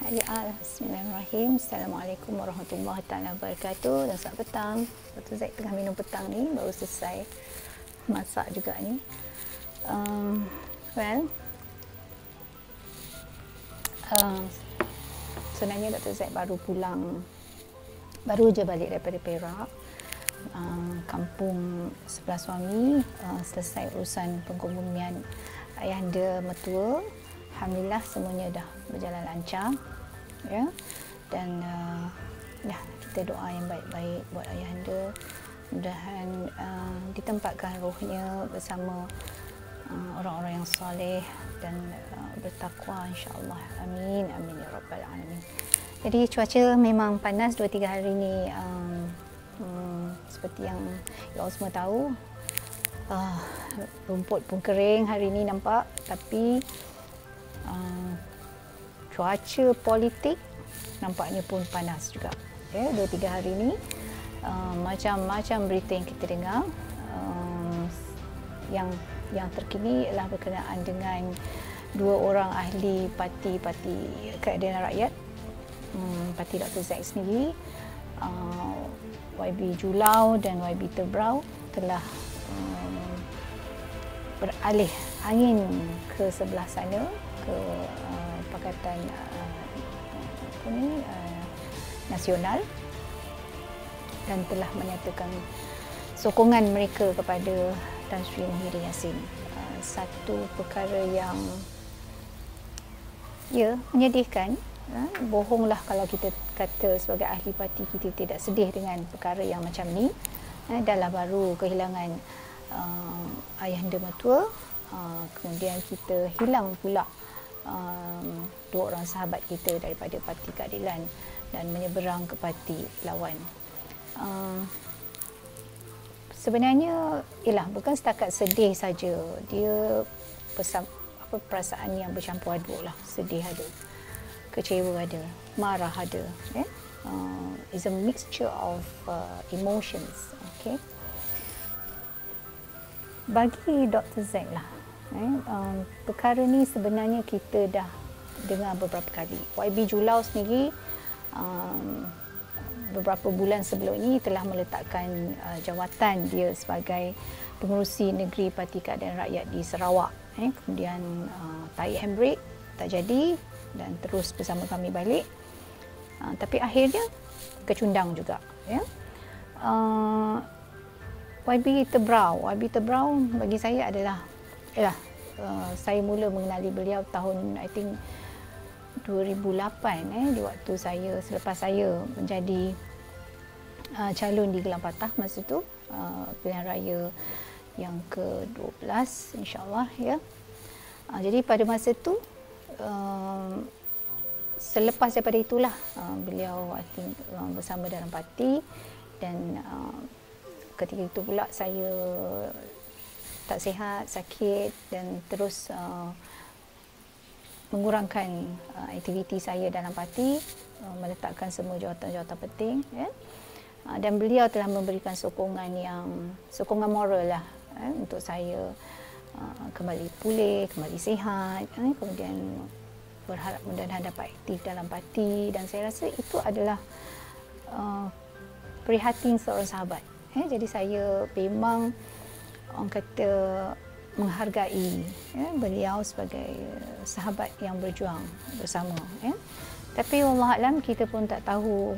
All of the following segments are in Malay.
Bismillahirrahmanirrahim. Assalamualaikum warahmatullahi wabarakatuh. Dan selamat petang. Dr. Zaid tengah minum petang ni, baru selesai masak juga ni. Sebenarnya Dr. Zaid baru pulang, baru je balik daripada Perak, kampung sebelah suami, selesai urusan pengumuman ayahanda mertua. Alhamdulillah semuanya dah berjalan lancar, ya. Dan ya, kita doa yang baik-baik buat ayahanda, mudahan ditempatkan rohnya bersama orang-orang yang soleh dan bertakwa, insya-Allah. Amin amin ya rabbal alamin. Jadi cuaca memang panas 2-3 hari ni, seperti yang you all semua tahu, rumput pun kering hari ni nampak, tapi cuaca politik nampaknya pun panas juga, ya. 2-3 hari ni macam-macam berita yang kita dengar, yang terkini ialah berkenaan dengan 2 orang ahli parti Keadilan Rakyat, parti Dr. Zaid sendiri, YB Julau dan YB Tebrau telah beralih angin ke sebelah sana, ke Pakatan Nasional, dan telah menyatakan sokongan mereka kepada Tan Sri Muhyiddin Yassin. Satu perkara yang menyedihkan. Bohonglah kalau kita kata sebagai ahli parti kita tidak sedih dengan perkara yang macam ni. Dah baru kehilangan ayahanda mertua, kemudian kita hilang pula 2 orang sahabat kita daripada Parti Keadilan dan menyeberang ke parti lawan. Sebenarnya bukan setakat sedih saja, dia perasaan yang bercampur aduk lah. Sedih ada, kecewa ada, marah ada, it's a mixture of emotions. Okay, bagi Dr. Zaid lah, perkara ni sebenarnya kita dah dengar beberapa kali. YB Julau sendiri beberapa bulan sebelum ini telah meletakkan jawatan dia sebagai pengerusi negeri Parti Keadilan Rakyat di Sarawak. Kemudian tarik handbrake, tak jadi, dan terus bersama kami balik. Tapi akhirnya kecundang juga, ya. YB Tebrau bagi saya adalah saya mula mengenali beliau tahun I think 2008, di waktu selepas saya menjadi calon di Gelang Patah masa tu, pilihan raya yang ke-12 insya-Allah, ya. Jadi pada masa tu, selepas daripada itulah beliau I think bersama dalam parti, dan ketika itu pula saya tak sihat, sakit, dan terus mengurangkan aktiviti saya dalam parti, meletakkan semua jawatan-jawatan penting, ya. Dan beliau telah memberikan sokongan moral lah, untuk saya kembali pulih, kembali sihat, kemudian berharap mudah-mudahan dapat aktif dalam parti. Dan saya rasa itu adalah prihatin seorang sahabat. Jadi saya memang orang kata menghargai, beliau sebagai sahabat yang berjuang bersama, ya. Tapi wallahualam kita pun tak tahu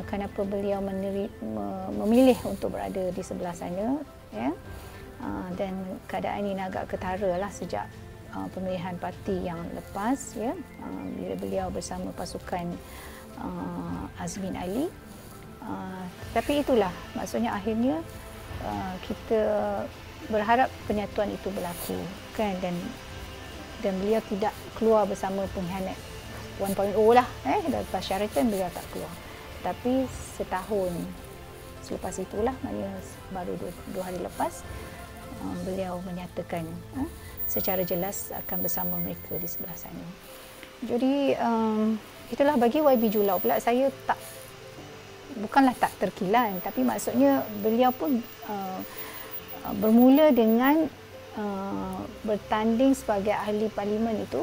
kenapa beliau memilih untuk berada di sebelah sana, ya. Dan keadaan ini agak ketara lah sejak pemilihan parti yang lepas, ya, bila beliau bersama pasukan Azmin Ali. Tapi itulah, maksudnya akhirnya kita berharap penyatuan itu berlaku, kan, dan beliau tidak keluar bersama pengkhianat 1.0 lah, dan persyaratan beliau tak keluar. Tapi setahun selepas itulah, maknanya baru 2 hari lepas, beliau menyatakan secara jelas akan bersama mereka di sebelah sana. Jadi itulah, bagi YB Julau pula, saya bukanlah tak terkilan, tapi maksudnya beliau pun bermula dengan bertanding sebagai ahli parlimen itu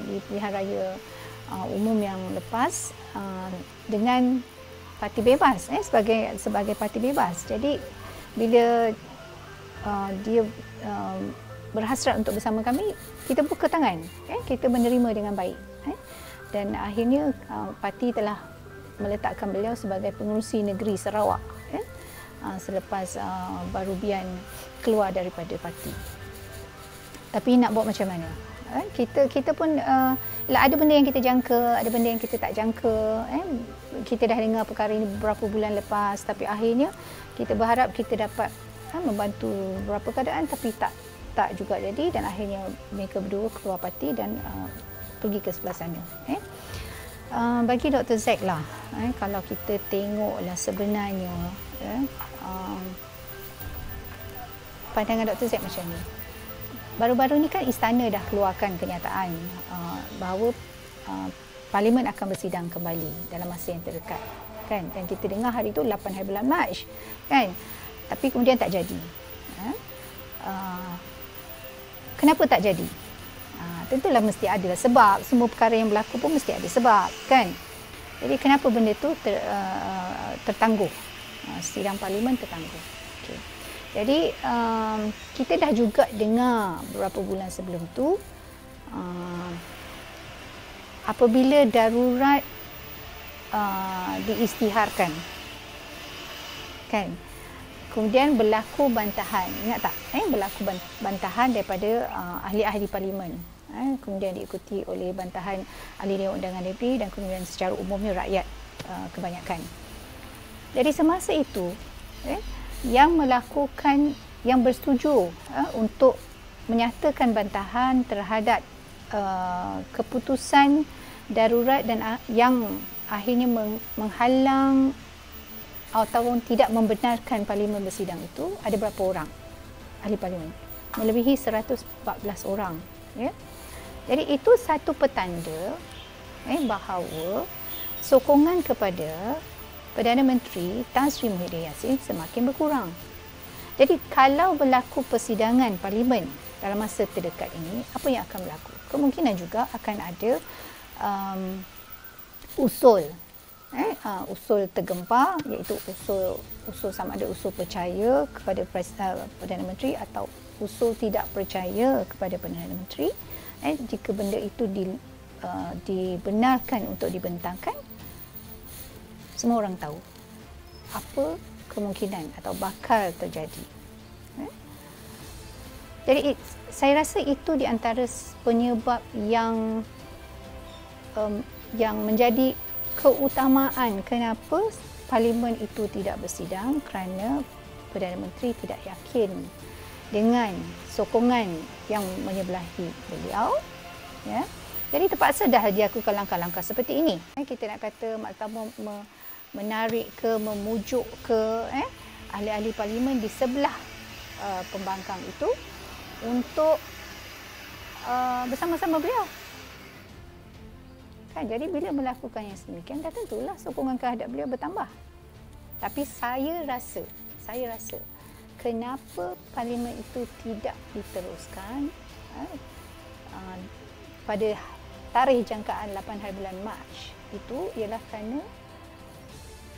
di pilihan raya umum yang lepas dengan parti bebas sebagai parti bebas. Jadi bila dia berhasrat untuk bersama kami, kita buka tangan, kita menerima dengan baik, dan akhirnya parti telah meletakkan beliau sebagai pengerusi negeri Sarawak selepas Barubian keluar daripada parti. Tapi nak buat macam mana? Kita pun ada benda yang kita jangka, ada benda yang kita tak jangka. Kita dah dengar perkara ini beberapa bulan lepas, tapi akhirnya kita berharap kita dapat membantu beberapa keadaan, tapi tak juga jadi, dan akhirnya mereka berdua keluar parti dan pergi ke sebelah sana. Bagi Dr. Zack lah, kalau kita tengoklah sebenarnya pandangan Dr. Zack macam ni. Baru-baru ni kan istana dah keluarkan kenyataan bahawa Parlimen akan bersidang kembali dalam masa yang terdekat, kan? Dan kita dengar hari itu 8 hari bulan Mac, kan? Tapi kemudian tak jadi. Kenapa tak jadi? Tentulah mesti ada sebab. Semua perkara yang berlaku pun mesti ada sebab, kan? Jadi kenapa benda tu tertangguh? Sidang Parlimen tertangguh. Okay. Jadi kita dah juga dengar beberapa bulan sebelum tu, apabila darurat diisytiharkan, kan? Kemudian berlaku bantahan, ingat tak? Berlaku bantahan daripada ahli-ahli Parlimen. Kemudian diikuti oleh bantahan ahli Dewan Undangan Negeri dan kemudian secara umumnya rakyat kebanyakan. Jadi semasa itu, yang bersetuju untuk menyatakan bantahan terhadap keputusan darurat dan yang akhirnya menghalang ataupun tidak membenarkan Parlimen bersidang itu, ada berapa orang ahli Parlimen? Melebihi 114 orang. Jadi itu satu petanda bahawa sokongan kepada Perdana Menteri Tan Sri Muhyiddin Yassin semakin berkurang. Jadi kalau berlaku persidangan Parlimen dalam masa terdekat ini, apa yang akan berlaku? Kemungkinan juga akan ada usul tergempar, iaitu usul sama ada usul percaya kepada Perdana Menteri atau usul tidak percaya kepada Perdana Menteri. Jika benda itu dibenarkan untuk dibentangkan, semua orang tahu apa kemungkinan atau bakal terjadi. Jadi saya rasa itu di antara penyebab yang menjadi keutamaan kenapa Parlimen itu tidak bersidang, kerana Perdana Menteri tidak yakin dengan sokongan yang menyebelahi beliau, ya. Jadi terpaksa dah dilakukan langkah-langkah seperti ini. Kita nak kata mahkamah menarik ke, memujuk ke ahli-ahli Parlimen di sebelah pembangkang itu untuk bersama-sama beliau. Kan, jadi bila melakukan yang sedemikian, dah tentulah sokongan terhadap beliau bertambah. Tapi saya rasa kenapa Parlimen itu tidak diteruskan pada tarikh jangkaan 8 hari bulan Mac itu ialah kerana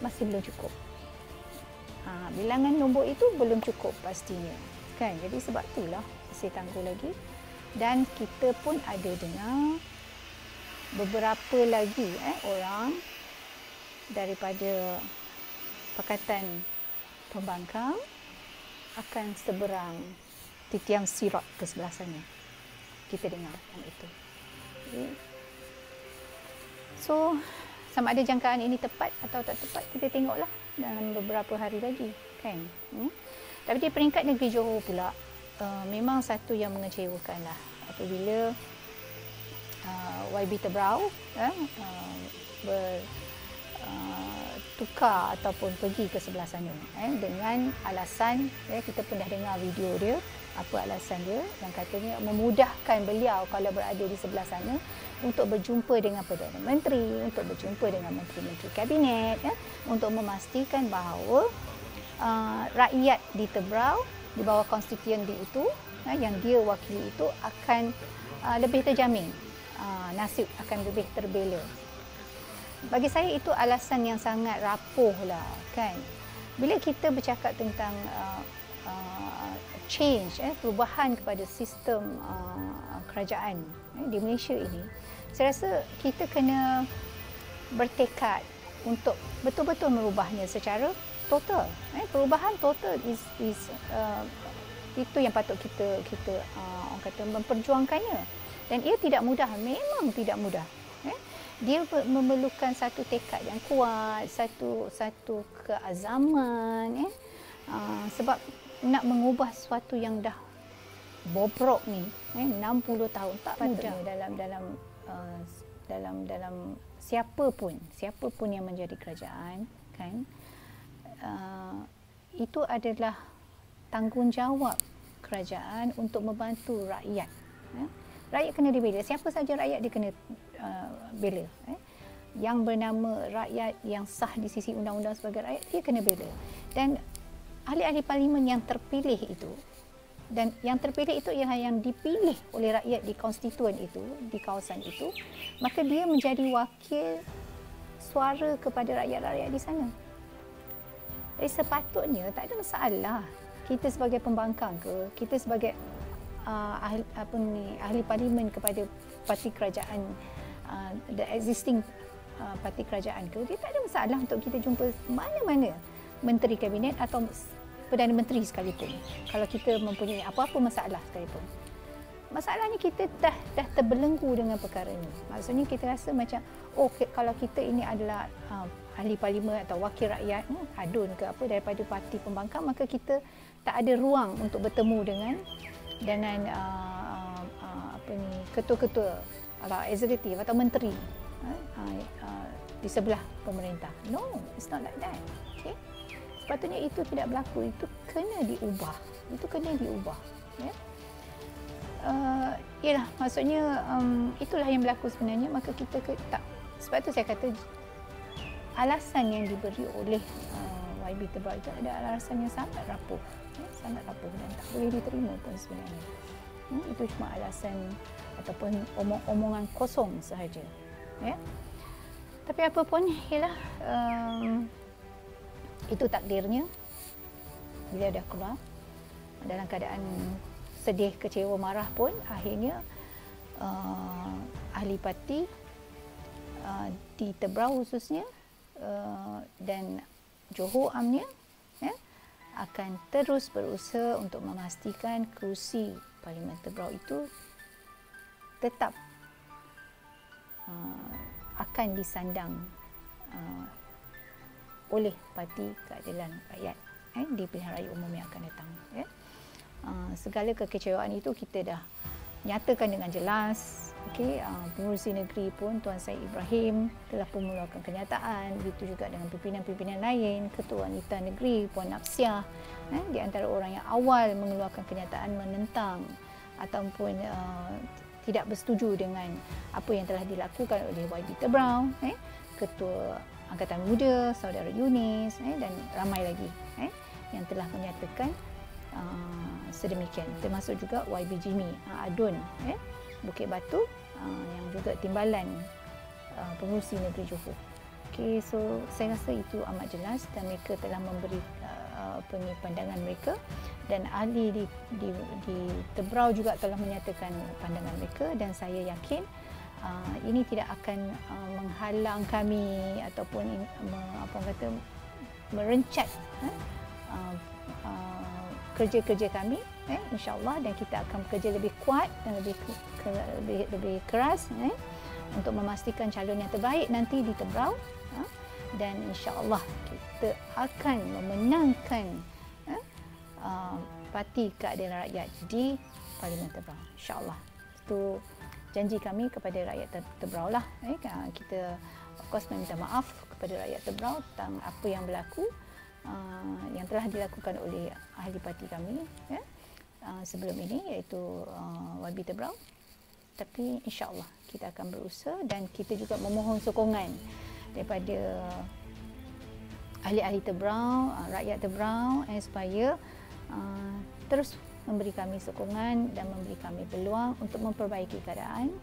masih belum cukup. Bilangan nombor itu belum cukup pastinya, kan? Jadi sebab itulah masih tangguh lagi. Dan kita pun ada dengar beberapa lagi orang daripada Pakatan Pembangkang akan seberang di tiang Sirat ke sebelah sana. Kita dengar yang itu. So, sama ada jangkaan ini tepat atau tak tepat, kita tengoklah dalam beberapa hari lagi, kan? Tapi di peringkat negeri Johor pula, memang satu yang mengecewakanlah apabila YB Tebrau bertukar ataupun pergi ke sebelah sana dengan alasan, kita pun dah dengar video dia, apa alasan dia, yang katanya memudahkan beliau kalau berada di sebelah sana untuk berjumpa dengan Perdana Menteri, untuk berjumpa dengan menteri-menteri kabinet, untuk memastikan bahawa rakyat di Tebrau, di bawah konstituen di itu, yang dia wakili itu akan lebih terjamin nasib akan lebih terbela. Bagi saya itu alasan yang sangat rapuh lah, kan. Bila kita bercakap tentang change, perubahan kepada sistem kerajaan di Malaysia ini, saya rasa kita kena bertekad untuk betul-betul merubahnya secara total. Perubahan total itu yang patut kita orang kata memperjuangkannya. Dan ia tidak mudah, memang tidak mudah. Dia memerlukan satu tekad yang kuat, satu keazaman, sebab nak mengubah sesuatu yang dah bobrok ni 60 tahun tak mudah dalam siapa pun yang menjadi kerajaan, kan, itu adalah tanggungjawab kerajaan untuk membantu rakyat. Rakyat kena dibela, siapa saja rakyat dia kena bela. Yang bernama rakyat yang sah di sisi undang-undang sebagai rakyat, dia kena bela. Dan ahli-ahli parlimen yang terpilih itu, dan yang terpilih itu ialah yang dipilih oleh rakyat di konstituen itu, di kawasan itu, maka dia menjadi wakil suara kepada rakyat-rakyat di sana. Jadi sepatutnya tak ada masalah kita sebagai pembangkang ke, kita sebagai ahli parlimen kepada parti kerajaan, the existing parti kerajaan ke, dia tak ada masalah untuk kita jumpa mana-mana menteri kabinet atau Perdana Menteri sekalipun, kalau kita mempunyai apa-apa masalah sekalipun. Masalahnya kita dah terbelenggu dengan perkara ini. Maksudnya kita rasa macam, kalau kita ini adalah ahli parlimen atau wakil rakyat, adun ke apa daripada parti pembangkang, maka kita tak ada ruang untuk bertemu dengan ketua-ketua atau eksekutif atau menteri di sebelah pemerintah. No, it's not like that. Okay? Sepatutnya itu tidak berlaku, itu kena diubah. Ya. Yalah, maksudnya itulah yang berlaku sebenarnya, maka kita tak. Sebab tu saya kata alasan yang diberi oleh YB Tebrau itu ada alasan yang sangat rapuh, sangat rapuh dan tak boleh diterima pun sebenarnya. Itu cuma alasan ataupun omongan kosong sahaja. Ya. Tapi apa pun, ialah itu takdirnya. Bila dah keluar dalam keadaan sedih, kecewa, marah pun, akhirnya ahli parti di Tebrau khususnya dan Johor amnya akan terus berusaha untuk memastikan kerusi Parlimen Tebrau itu tetap akan disandang oleh Parti Keadilan Rakyat di pilihan raya umum yang akan datang. Segala kekecewaan itu kita dah nyatakan dengan jelas. Pengurusi negeri pun Tuan Syed Ibrahim telah pun mengeluarkan kenyataan, begitu juga dengan pimpinan-pimpinan lain, Ketua Wanita Negeri Puan Napsiah, di antara orang yang awal mengeluarkan kenyataan menentang ataupun tidak bersetuju dengan apa yang telah dilakukan oleh YB Tebrau, Ketua Angkatan Muda Saudara Yunis, dan ramai lagi yang telah menyatakan sedemikian, termasuk juga YB Jimmy Adun Bukit Batu yang juga timbalan pengurusi negeri Johor. So saya rasa itu amat jelas dan mereka telah memberi pandangan mereka, dan ahli di Tebrau juga telah menyatakan pandangan mereka, dan saya yakin ini tidak akan menghalang kami ataupun merencat kerja-kerja kami, insya-Allah, dan kita akan bekerja lebih kuat dan lebih keras untuk memastikan calon yang terbaik nanti di Tebrau, dan insya-Allah kita akan memenangkan Parti Keadilan Rakyat di Parlimen Tebrau, insya-Allah. Itu janji kami kepada rakyat Tebrau lah. Kita of course meminta maaf kepada rakyat Tebrau tentang apa yang berlaku, yang telah dilakukan oleh ahli parti kami sebelum ini, iaitu YB Tebrau. Tapi insya-Allah kita akan berusaha, dan kita juga memohon sokongan daripada ahli-ahli Tebrau, rakyat Tebrau, supaya terus memberi kami sokongan dan memberi kami peluang untuk memperbaiki keadaan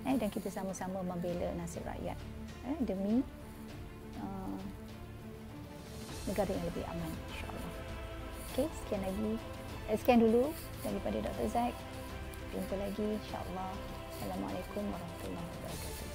dan kita sama-sama membela nasib rakyat demi negara yang lebih aman, insya-Allah. Okey, sekian dulu daripada Dr. Zack. Jumpa lagi insya-Allah. Assalamualaikum warahmatullahi wabarakatuh.